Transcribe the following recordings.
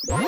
Hello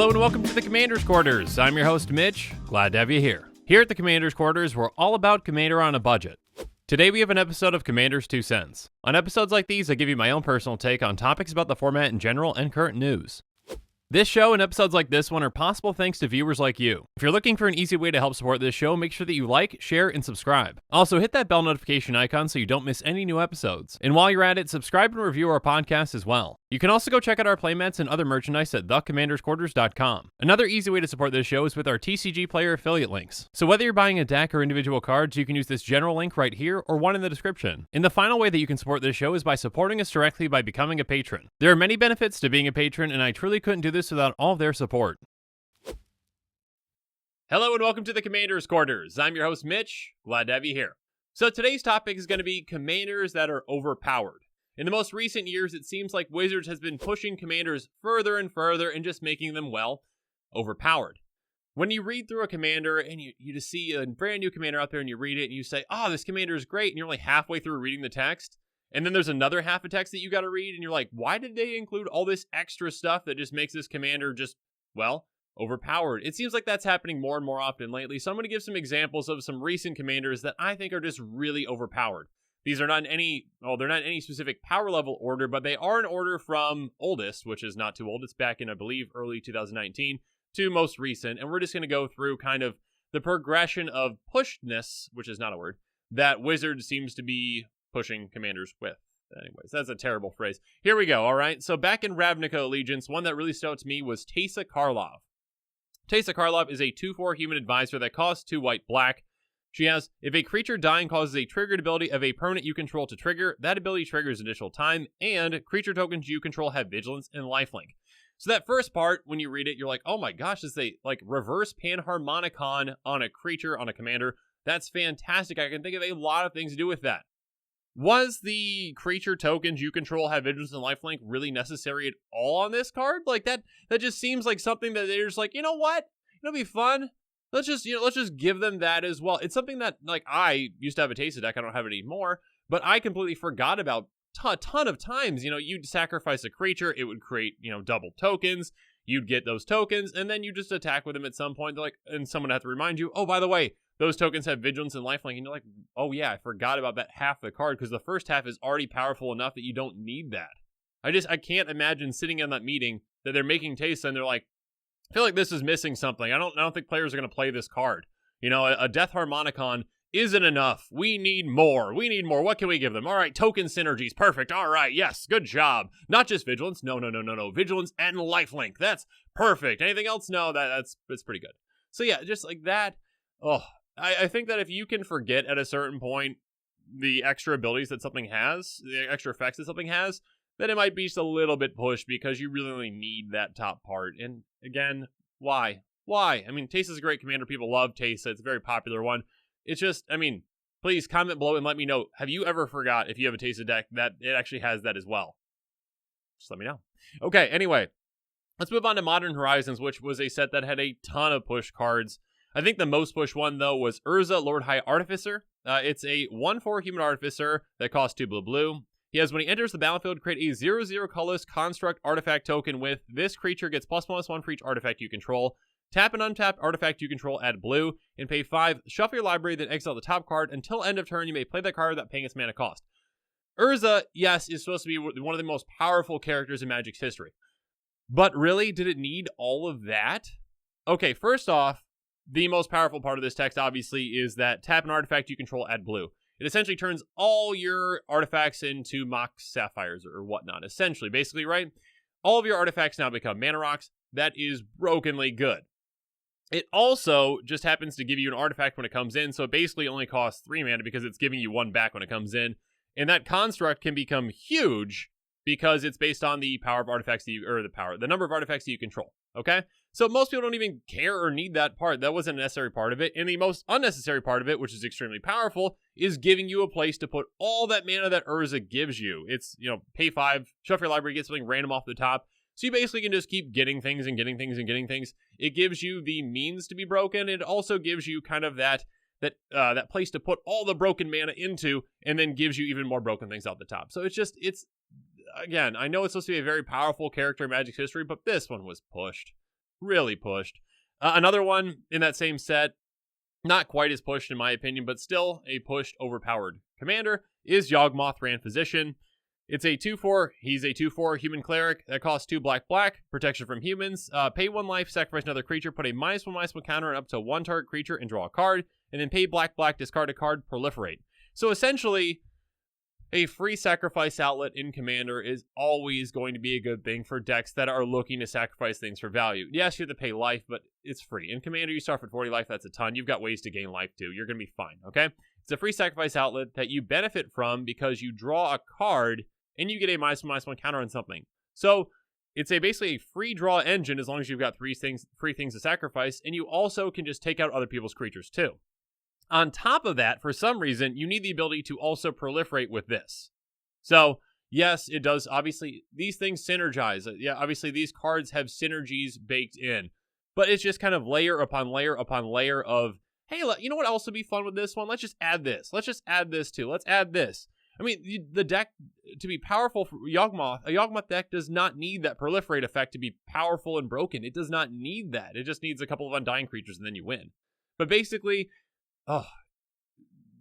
and welcome to the Commander's Quarters. I'm your host, Mitch. Glad to have you here. Here at the Commander's Quarters, we're all about Commander on a budget. Today we have an episode of Commander's 2 Cents. On episodes like these, I give you my own personal take on topics about the format in general and current news. This show and episodes like this one are possible thanks to viewers like you. If you're looking for an easy way to help support this show, make sure that you like, share, and subscribe. Also, hit that bell notification icon so you don't miss any new episodes. And while you're at it, subscribe and review our podcast as well. You can also go check out our playmats and other merchandise at thecommandersquarters.com. Another easy way to support this show is with our TCG player affiliate links. So whether you're buying a deck or individual cards, you can use this general link right here or one in the description. And the final way that you can support this show is by supporting us directly by becoming a patron. There are many benefits to being a patron, and I truly couldn't do this without all of their support. Hello and welcome to the Commander's Quarters. I'm your host, Mitch. Glad to have you here. So today's topic is going to be commanders that are overpowered. In the most recent years, it seems like Wizards has been pushing commanders further and further and just making them, well, overpowered. When you read through a commander and you just see a brand new commander out there and you read it and you say, oh, this commander is great, and you're only halfway through reading the text, and then there's another half of text that you got to read, and you're like, why did they include all this extra stuff that just makes this commander just, well, overpowered? It seems like that's happening more and more often lately, so I'm going to give some examples of some recent commanders that I think are just really overpowered. These are not in any, well, they're not in any specific power level order, but they are in order from oldest, which is not too old. It's back in, I believe, early 2019 to most recent, and we're just going to go through kind of the progression of pushedness, which is not a word, that Wizards seems to be pushing commanders with. Anyways, that's a terrible phrase. Here we go, all right? So back in Ravnica Allegiance, one that really stood out to me was Teysa Karlov. Teysa Karlov is a 2/4 human advisor that costs 2 white black. She has, if a creature dying causes a triggered ability of a permanent you control to trigger, that ability triggers additional time, and creature tokens you control have vigilance and lifelink. So that first part, when you read it, you're like, oh my gosh, this is a like reverse Panharmonicon on a creature, on a commander. That's fantastic. I can think of a lot of things to do with that. Was the creature tokens you control have vigilance and lifelink really necessary at all on this card? Like that just seems like something that they're just like, you know what? It'll be fun. Let's just give them that as well. It's something that, like, I used to have a Teysa deck. I don't have it anymore, but I completely forgot about a ton of times. You'd sacrifice a creature, it would create, double tokens. You'd get those tokens, and then you just attack with them at some point. And someone would have to remind you, oh, by the way, those tokens have vigilance and lifelink, and you're like, oh yeah, I forgot about that half of the card, because the first half is already powerful enough that you don't need that. I can't imagine sitting in that meeting that they're making Teysa, and they're like, I feel like this is missing something. I don't think players are going to play this card. A Death Harmonicon isn't enough. We need more. What can we give them? All right, token synergies. Perfect. All right, yes, good job. Not just vigilance. No. Vigilance and lifelink. That's perfect. Anything else? No, that's pretty good. So yeah, just like that. Oh, I think that if you can forget at a certain point the extra abilities that something has, the extra effects that something has, then it might be just a little bit pushed because you really only need that top part. And again, why? I mean, Teysa's a great commander. People love Teysa. It's a very popular one. It's just, please comment below and let me know, have you ever forgot, if you have a Teysa deck, that it actually has that as well? Just let me know. Okay, anyway, let's move on to Modern Horizons, which was a set that had a ton of push cards. I think the most push one, though, was Urza, Lord High Artificer. It's a 1/4 human artificer that costs 2 blue. He has, when he enters the battlefield, create a 0/0 colorless construct artifact token with this creature gets +1/+1 for each artifact you control. Tap an untapped artifact you control, add blue, and pay 5. Shuffle your library, then exile the top card. Until end of turn, you may play that card without paying its mana cost. Urza, yes, is supposed to be one of the most powerful characters in Magic's history. But really, did it need all of that? Okay, first off, the most powerful part of this text, obviously, is that tap an artifact you control, add blue. It essentially turns all your artifacts into Mox Sapphires or whatnot, essentially. Basically, right? All of your artifacts now become Mana Rocks. That is brokenly good. It also just happens to give you an artifact when it comes in, so it basically only costs 3 mana because it's giving you 1 back when it comes in. And that construct can become huge because it's based on the power of artifacts that the number of artifacts that you control. Okay? So most people don't even care or need that part. That wasn't a necessary part of it. And the most unnecessary part of it, which is extremely powerful, is giving you a place to put all that mana that Urza gives you. It's, pay 5, shuffle your library, get something random off the top. So you basically can just keep getting things and getting things and getting things. It gives you the means to be broken. It also gives you kind of that that place to put all the broken mana into, and then gives you even more broken things out the top. So it's again, I know it's supposed to be a very powerful character in Magic's history, but this one was pushed, really pushed. Another one in that same set, not quite as pushed in my opinion, but still a pushed overpowered commander, is Yog Mothra, Physician. It's a 2/4. He's a 2/4 human cleric that costs 2 black, protection from humans. Pay 1 life, sacrifice another creature, put a -1/-1 counter on up to 1 target creature and draw a card, and then pay black, discard a card, proliferate. So essentially, a free sacrifice outlet in Commander is always going to be a good thing for decks that are looking to sacrifice things for value. Yes, you have to pay life, but it's free. In Commander, you start with 40 life, that's a ton. You've got ways to gain life too. You're going to be fine, okay? It's a free sacrifice outlet that you benefit from because you draw a card and you get a -1/-1 counter on something. So it's basically a free draw engine as long as you've got free things to sacrifice, and you also can just take out other people's creatures too. On top of that, for some reason, you need the ability to also proliferate with this. So, yes, it does. Obviously, these things synergize. Yeah, obviously, these cards have synergies baked in. But it's just kind of layer upon layer upon layer of, hey, you know what else would be fun with this one? Let's just add this. Let's just add this too. Let's add this. I mean, the deck, to be powerful for Yog Moth, a Yog Moth deck does not need that proliferate effect to be powerful and broken. It does not need that. It just needs a couple of undying creatures and then you win. But basically,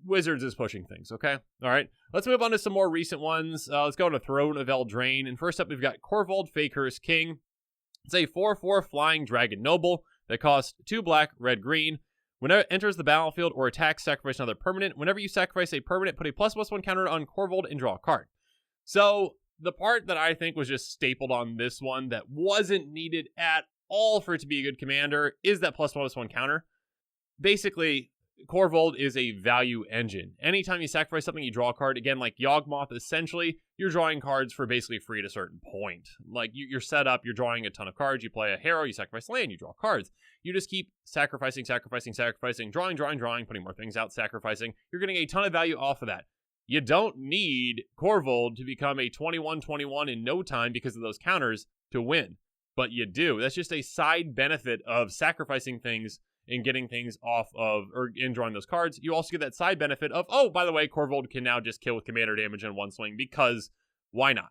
Wizards is pushing things, okay? All right, let's move on to some more recent ones. Let's go to Throne of Eldraine. And first up, we've got Corvold, Fakehurst King. It's a 4/4 flying dragon noble that costs 2 black, red, green. Whenever it enters the battlefield or attacks, sacrifice another permanent. Whenever you sacrifice a permanent, put a +1/+1 counter on Corvold and draw a card. So the part that I think was just stapled on this one that wasn't needed at all for it to be a good commander is that +1/+1 counter. Basically, Corvold is a value engine. Anytime you sacrifice something, you draw a card. Again, like Yog Moth, essentially, you're drawing cards for basically free at a certain point. Like, you're set up, you're drawing a ton of cards. You play a hero, you sacrifice land, you draw cards. You just keep sacrificing, drawing, putting more things out, sacrificing. You're getting a ton of value off of that. You don't need Corvold to become a 21/21 in no time because of those counters to win. But you do. That's just a side benefit of sacrificing things and getting things off of, or in drawing those cards. You also get that side benefit of, oh, by the way, Corvold can now just kill with commander damage in one swing, because why not?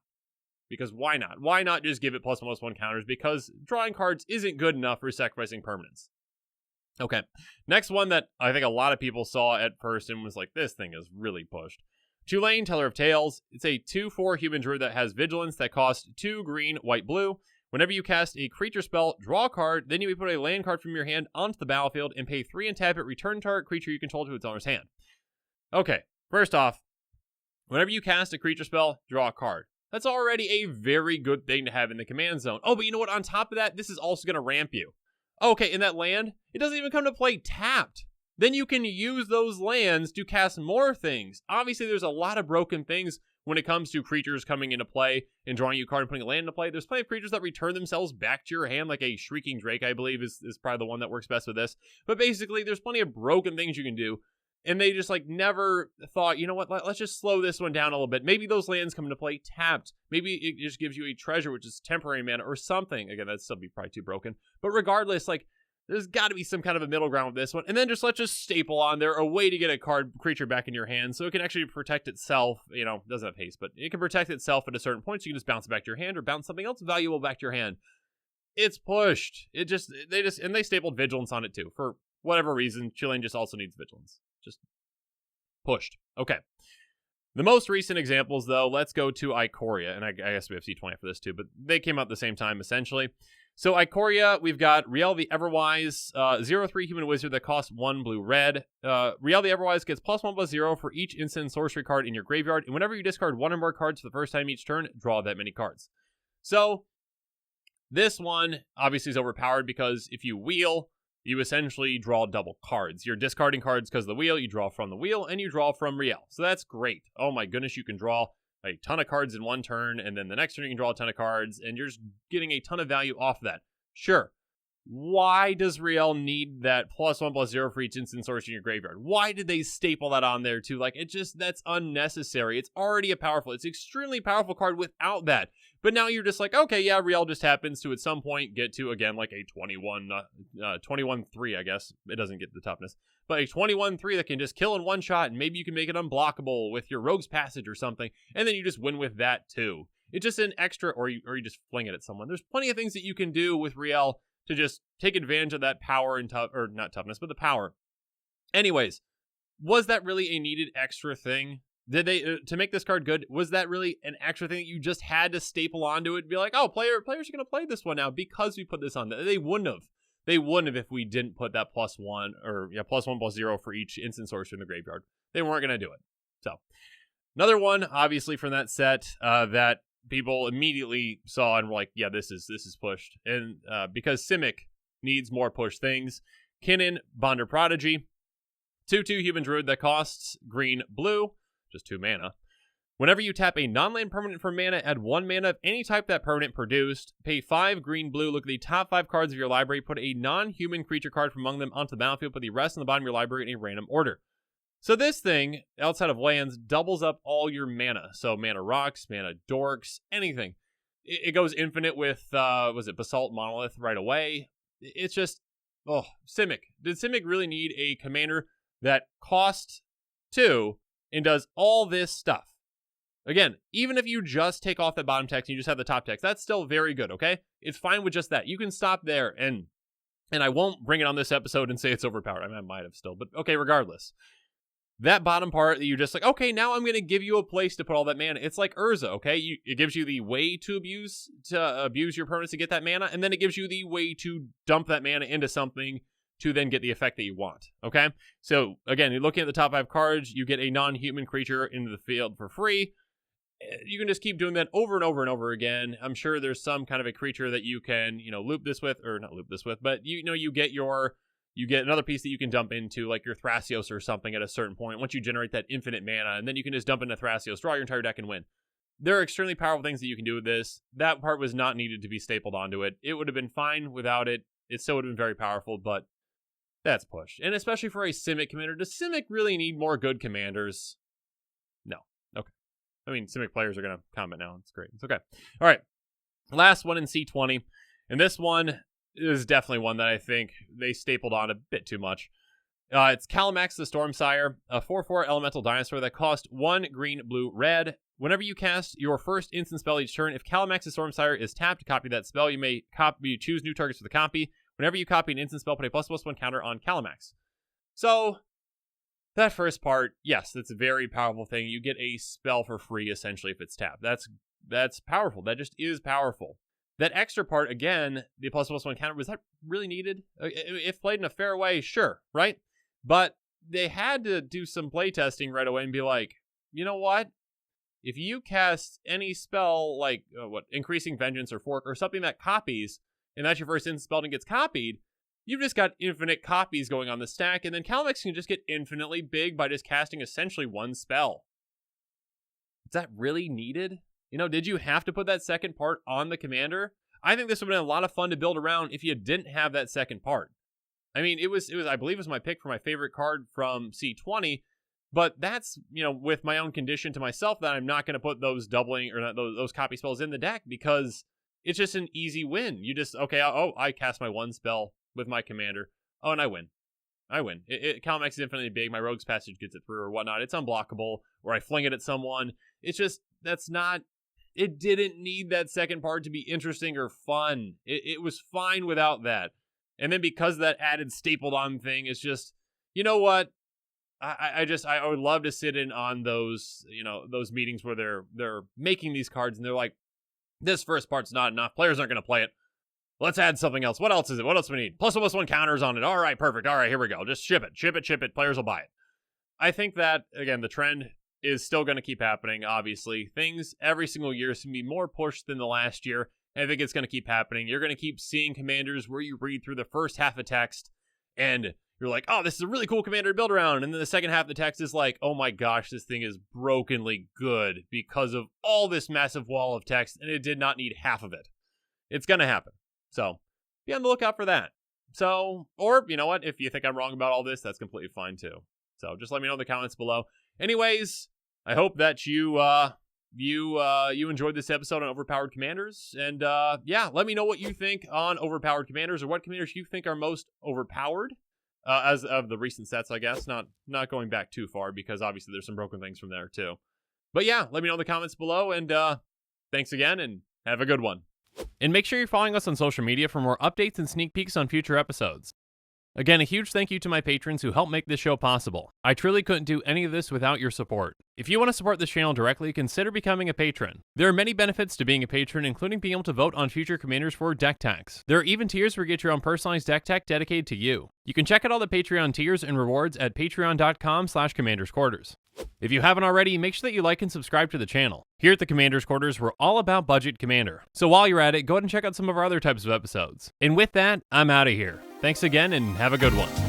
Because why not? Why not just give it +1/+1 counters? Because drawing cards isn't good enough for sacrificing permanents. Okay, next one that I think a lot of people saw at first and was like, this thing is really pushed. Tulane, Teller of Tales. It's a 2/4 human druid that has vigilance that costs 2 green, white, blue. Whenever you cast a creature spell, draw a card, then you may put a land card from your hand onto the battlefield and pay 3 and tap it, return target creature you control to its owner's hand. Okay, first off, whenever you cast a creature spell, draw a card. That's already a very good thing to have in the command zone. Oh, but you know what? On top of that, this is also going to ramp you. Okay, in that land, it doesn't even come to play tapped. Then you can use those lands to cast more things. Obviously, there's a lot of broken things when it comes to creatures coming into play and drawing you a card and putting a land into play. There's plenty of creatures that return themselves back to your hand, like a Shrieking Drake, I believe, is probably the one that works best with this. But basically, there's plenty of broken things you can do. And they just never thought, you know what, let's just slow this one down a little bit. Maybe those lands come into play tapped. Maybe it just gives you a treasure, which is temporary mana or something. Again, that'd still be probably too broken. But regardless, there's got to be some kind of a middle ground with this one. And then let's just staple on there a way to get a creature back in your hand so it can actually protect itself. You know, it doesn't have haste, but it can protect itself at a certain point. So you can just bounce it back to your hand or bounce something else valuable back to your hand. It's pushed. And they stapled Vigilance on it too. For whatever reason, Tulane just also needs Vigilance. Just pushed. Okay. The most recent examples, though, let's go to Coria. And I guess we have C20 for this too, but they came out at the same time, essentially. So Coria, we've got Riel the Everwise, 0/3 human wizard that costs 1 blue-red. Riel the Everwise gets +1/+0 for each instant sorcery card in your graveyard, and whenever you discard 1 or more cards for the first time each turn, draw that many cards. So this one obviously is overpowered because if you wheel, you essentially draw double cards. You're discarding cards because of the wheel, you draw from the wheel, and you draw from Riel. So that's great. Oh my goodness, you can draw a ton of cards in one turn, and then the next turn you can draw a ton of cards, and you're just getting a ton of value off of that. Sure. Why does Riel need that +1/+0 for each instant sorcery in your graveyard? Why did they staple that on there too? That's unnecessary. It's already it's extremely powerful card without that. But now you're just okay, yeah, Riel just happens to at some point get to, again, a 21-3, I guess. It doesn't get the toughness. but a 21-3 that can just kill in one shot, and maybe you can make it unblockable with your Rogue's Passage or something, and then you just win with that too. It's just an extra, or you just fling it at someone. There's plenty of things that you can do with Riel to just take advantage of that power and or not toughness, but the power. Anyways, was that really a needed extra thing? Did they, to make this card good, was that really an extra thing that you just had to staple onto it and be like, oh, players are going to play this one now because we put this on? They wouldn't have. They wouldn't have if we didn't put that +1 or +1/+0 for each instant sorcerer in the graveyard. They weren't going to do it. So, another one, obviously, from that set that people immediately saw and were like, yeah, this is pushed. And because Simic needs more push things, Kinnan, Bonder Prodigy, 2/2 human druid that costs green-blue, just 2 mana. Whenever you tap a non-land permanent for mana, add 1 mana of any type that permanent produced. Pay 5 green-blue, look at the top 5 cards of your library, put a non-human creature card from among them onto the battlefield, put the rest on the bottom of your library in a random order. So this thing, outside of lands, doubles up all your mana. So mana rocks, mana dorks, anything. It goes infinite with, Basalt Monolith right away. It's just, Simic. Did Simic really need a commander that costs 2 and does all this stuff? Again, even if you just take off that bottom text and you just have the top text, that's still very good, okay? It's fine with just that. You can stop there, and I won't bring it on this episode and say it's overpowered. I mean, I might have still, but okay, regardless. That bottom part that you're just like, okay, now I'm going to give you a place to put all that mana. It's like Urza, okay? It gives you the way to abuse your permanents to get that mana, and then it gives you the way to dump that mana into something to then get the effect that you want, okay? So, again, you're looking at the top 5 cards, you get a non-human creature into the field for free. You can just keep doing that over and over and over again. I'm sure there's some kind of a creature that you can, loop this with, or not loop this with, but you get another piece that you can dump into, like your Thrasios or something at a certain point, once you generate that infinite mana, and then you can just dump into Thrasios, draw your entire deck, and win. There are extremely powerful things that you can do with this. That part was not needed to be stapled onto it. It would have been fine without it. It still would have been very powerful, but that's pushed. And especially for a Simic commander, does Simic really need more good commanders? No. Okay. I mean, Simic players are going to comment now. It's great. It's okay. All right. Last one in C20. And this one is definitely one that I think they stapled on a bit too much. It's Calax the Stormsire, a 4/4 elemental dinosaur that costs 1 green, blue, red. Whenever you cast your first instant spell each turn, if Calax the Stormsire is tapped to copy that spell, you choose new targets for the copy. Whenever you copy an instant spell, put a +1 counter on Calax. So, that first part, yes, that's a very powerful thing. You get a spell for free, essentially, if it's tapped. That's powerful. That just is powerful. That extra part, again, the +1 counter, was that really needed? If played in a fair way, sure, right? But they had to do some playtesting right away and be like, you know what? If you cast any spell like, Increasing Vengeance or Fork or something that copies, and that's your first instant spell and gets copied, you've just got infinite copies going on the stack, and then Calax can just get infinitely big by just casting essentially one spell. Is that really needed? Did you have to put that second part on the commander? I think this would have been a lot of fun to build around if you didn't have that second part. I mean, it was I believe it was my pick for my favorite card from C20, but that's, with my own condition to myself that I'm not going to put those doubling or not those copy spells in the deck because it's just an easy win. You just, I cast my one spell with my commander. Oh, and I win. Calax is infinitely big. My Rogue's Passage gets it through or whatnot. It's unblockable, or I fling it at someone. It's just, it didn't need that second part to be interesting or fun. It was fine without that. And then because of that added stapled on thing, it's just, you know what? I would love to sit in on those, those meetings where they're making these cards and they're like, this first part's not enough. Players aren't going to play it. Let's add something else. What else is it? What else do we need? +1/+1 counters on it. All right, perfect. All right, here we go. Just ship it. Players will buy it. I think that, again, the trend is still going to keep happening, obviously. Things every single year seem to be more pushed than the last year. And I think it's going to keep happening. You're going to keep seeing commanders where you read through the first half of text and you're like, oh, this is a really cool commander to build around. And then the second half of the text is like, oh my gosh, this thing is brokenly good because of all this massive wall of text, and it did not need half of it. It's going to happen. So be on the lookout for that. So, or you know what? If you think I'm wrong about all this, that's completely fine too. So just let me know in the comments below. Anyways, I hope that you enjoyed this episode on Overpowered Commanders. And let me know what you think on Overpowered Commanders, or what commanders you think are most overpowered. as of the recent sets, I guess. Not going back too far, because obviously there's some broken things from there too. But yeah, let me know in the comments below, and thanks again, and have a good one. And make sure you're following us on social media for more updates and sneak peeks on future episodes. Again, a huge thank you to my patrons who help make this show possible. I truly couldn't do any of this without your support. If you want to support this channel directly, consider becoming a patron. There are many benefits to being a patron, including being able to vote on future commanders for deck techs. There are even tiers where you get your own personalized deck tech dedicated to you. You can check out all the Patreon tiers and rewards at patreon.com/commandersquarters. If you haven't already, make sure that you like and subscribe to the channel. Here at the Commander's Quarters, we're all about budget commander. So while you're at it, go ahead and check out some of our other types of episodes. And with that, I'm out of here. Thanks again, and have a good one.